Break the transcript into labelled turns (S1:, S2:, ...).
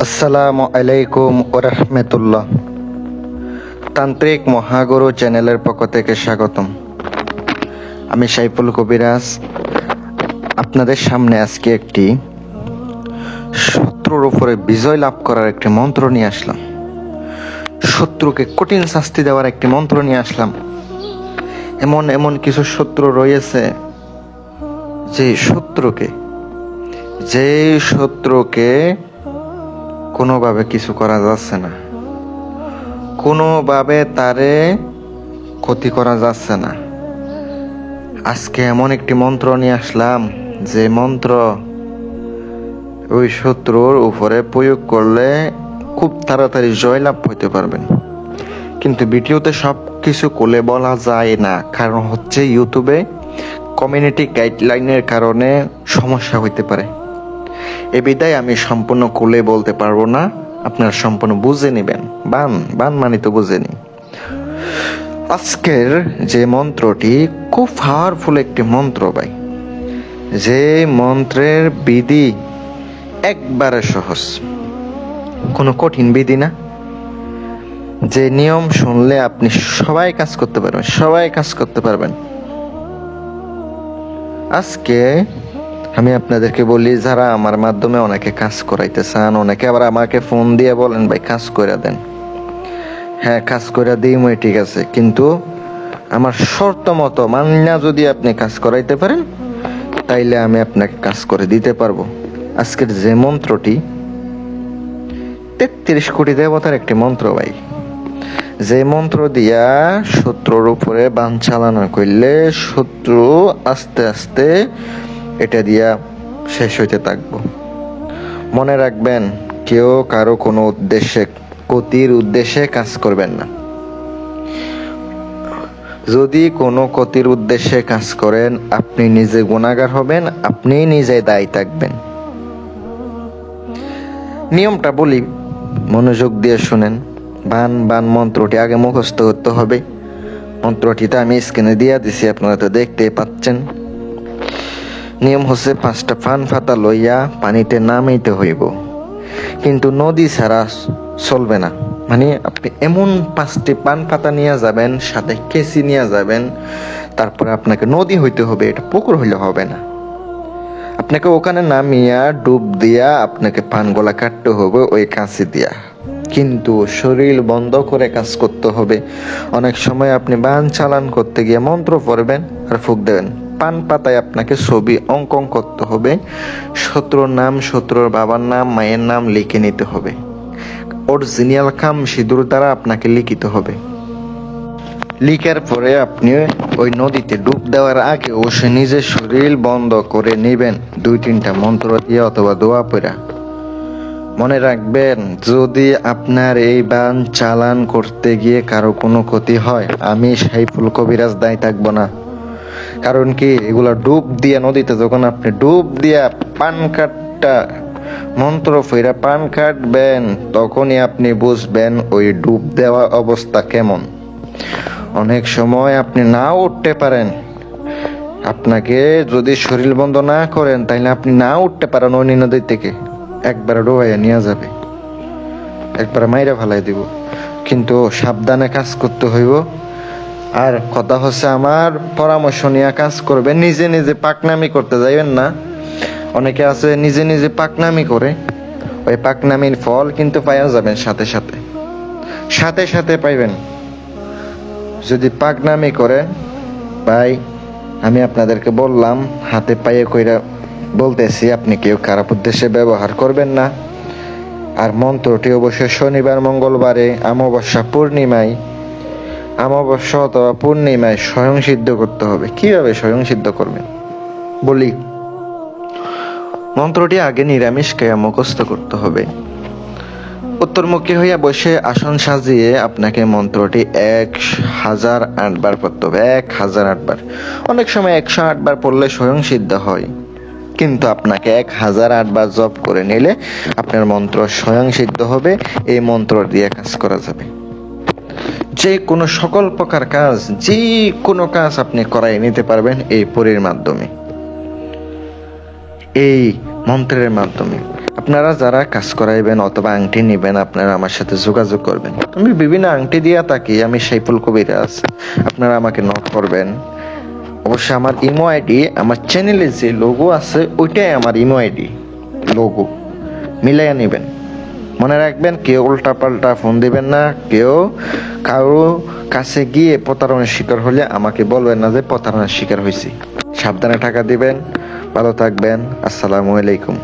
S1: আসসালামু আলাইকুম ওরহমতুল্লাহ। তান্ত্রিক মহাগুরু চ্যানেলের পক্ষ থেকে স্বাগতম। আমি সাইফুল কবিরাজ আপনাদের সামনে আজকে একটি শত্রুর উপরে বিজয় লাভ করার একটি মন্ত্র নিয়ে আসলাম। শত্রুকে কঠিন শাস্তি দেওয়ার একটি মন্ত্র নিয়ে আসলাম। এমন এমন কিছু শত্রু রয়েছে যে শত্রুকে কোনোভাবে কিছু করা যাচ্ছে না, কোনোভাবে তারে ক্ষতি করা যাচ্ছে না। আজকে এমন একটি মন্ত্র নিয়ে আসলাম যে মন্ত্র ওই শত্রুর উপরে প্রয়োগ করলে খুব তাড়াতাড়ি জয়লাভ হইতে পারবেন। কিন্তু ভিডিওতে সব কিছু খুলে বলা যায় না, কারণ হচ্ছে ইউটিউবে কমিউনিটি গাইডলাইনের কারণে সমস্যা হইতে পারে। এ বিদায় আমি সম্পূর্ণ খুলে বলতে পারবো না, আপনারা সম্পূর্ণ বুঝে নেবেন। বান মানে তো বুঝে নি। আজকের যে মন্ত্রটি খুব পাওয়ারফুল একটি মন্ত্র ভাই, যে মন্ত্রের বিধি একবারে সহজ, কোনো কঠিন বিধি না। যে নিয়ম শুনলে আপনি সবাই কাজ করতে পারবেন। আজকে আমি আপনাদেরকে বলি, যারা আমার মাধ্যমে অনেকে কাজ করাইতে চান, অনেকে আবার আমাকে ফোন দিয়ে বলেন ভাই কাজ করে দেন। হ্যাঁ, কাজ করে দিই ঠিক আছে, কিন্তু আমার শর্ত মতো মান্না যদি আপনি কাজ করাইতে পারেন তাইলে আমি আপনাকে কাজ করে দিতে পারবো। আজকের যে মন্ত্রটি 33 কোটি দেবতার একটি মন্ত্র ভাই, যে মন্ত্র দিয়া শত্রুর উপরে বান চালানো করলে শত্রু আস্তে আস্তে এটা দিয়া শেষ হইতে থাকবো। মনে রাখবেন, কেউ কারো কোনো ক্ষতির উদ্দেশ্যে কাজ করবেন না। যদি কোনো ক্ষতির উদ্দেশ্যে কাজ করেন, আপনি নিজে গুনাহগার হবেন, আপনি নিজে দায়ী থাকবেন। নিয়মটা বলি, মনোযোগ দিয়ে শুনেন। বান মন্ত্রটি আগে মুখস্থ করতে হবে। মন্ত্রটিতে আমি স্ক্রিনে দিয়ে দিছি, আপনারা তো দেখতেই পাচ্ছেন। নিয়ম হচ্ছে 5টা পান পাতা লইয়া পানিতে নামাইতে হইব, কিন্তু নদী ছাড়া চলবে না। মানে আপনি এমন 5টি পান পাতা নিয়ে যাবেন, সাথে কেসি নিয়ে যাবেন, তারপরে আপনাকে নদী হইতে হবে, এটা পুকুর হইলে হবে না। আপনাকে ওখানে নামিয়া ডুব দিয়া আপনাকে পানগুলা কাটতে হবে ওই কাঁচি দিয়া, কিন্তু শরীর বন্ধ করে কাজ করতে হবে। অনেক সময় আপনি বান চালান করতে গিয়ে মন্ত্র পড়বেন আর ফুঁক দেবেন, পান পাতায় আপনাকে ছবি অঙ্কন করতে হবে, শত্রুর নাম, শত্রুর বাবার নাম, মায়ের নাম লিখে নিতে হবে। অরিজিনাল খাম সিঁদুর দ্বারা আপনাকে লিখিত হবে। লিখার পরে আপনি ওই নদীতে ডুব দেওয়ার আগে সে নিজের শরীর বন্ধ করে নেবেন 2-3টা মন্ত্র দিয়ে অথবা দোয়া পড়া। মনে রাখবেন, যদি আপনার এই বান চালান করতে গিয়ে কারো কোনো ক্ষতি হয়, আমি সাইফুল কবিরাজ দায়ী থাকবো না। কারণ কি, এগুলা ডুব দিয়ে নদীতে যখন আপনি ডুব দিয়া পান কাটটা মন্ত্র ফেরা পান কাটবেন, তখনই আপনি বুঝবেন ওই ডুব দেওয়া অবস্থা কেমন। অনেক সময় আপনি নাও উঠতে পারেন, আপনাকে যদি শরীর বন্ধ না করেন তাইলে আপনি নাও উঠতে পারেন ওই নদী থেকে, একবার ডোবাইয়া নিয়ে যাবে, একবার মাইরা ফেলাই দিব। কিন্তু সাবধানে কাজ করতে হইব। আর কথা হচ্ছে, আমার পরামর্শ নিয়ে কাজ করবেন, নিজে নিজে পাকনামি করতে যাইবেন না। অনেকে আছে নিজে নিজে পাকনামি করে, ওই পাকনামির ফল কিন্তু পাইয়া যাবেন সাথে সাথে পাইবেন। যদি পাকনামি করেন ভাই, আমি আপনাদেরকে বললাম, হাতে পায়ে কইরা বলতেছি, আপনি কেউ খারাপ উদ্দেশ্যে ব্যবহার করবেন না। আর মন্ত্রটি অবশ্যই শনিবার, মঙ্গলবারে, অমাবস্যা অথবা পূর্ণিমায় স্বয়ং সিদ্ধ করতে হবে। কিভাবে স্বয়ং সিদ্ধ করবেন বলি। মন্ত্রটি আগে নিরামিষ খেয়ে মুখস্থ করতে হবে। উত্তরমুখী হইয়া বসে আসন সাজিয়ে আপনাকে মন্ত্রটি 1008 বার পড়তে হবে। 1008 বার। অনেক সময় 108 বার পড়লে স্বয়ং সিদ্ধ হয়, কিন্তু আপনাকে 1008 বার জপ করে নিলে আপনার মন্ত্র স্বয়ং সিদ্ধ হবে। এই মন্ত্র দিয়ে কাজ করা যাবে। যে কোনো সকল প্রকার কাজ, যে কোনো কাজ আপনি করাই নিতে পারবেন এই পরীর মাধ্যমে, এই মন্ত্রের মাধ্যমে। আপনারা যারা কাজ করাইবেন অথবা আংটি নিবেন আপনারা আমার সাথে যোগাযোগ করবেন। আমি বিভিন্ন আংটি দিয়া থাকি, আমি সাইফুল কবিরাজ। আপনারা আমাকে নক করবেন। অবশ্যই আমার ইমো আইডি, আমার চ্যানেলে যে লোগো আছে ওইটাই আমার ইমো আইডি লোগো, মিলাইয়া নেবেন। মনে রাখবেন, কেউ উল্টা পাল্টা ফোন দিবেন না, কেউ কারো কাছে গিয়ে প্রতারণার শিকার হলে আমাকে বলবেন না যে প্রতারণার শিকার হয়েছি। সাবধানে টাকা দিবেন। ভালো থাকবেন। আসসালামু আলাইকুম।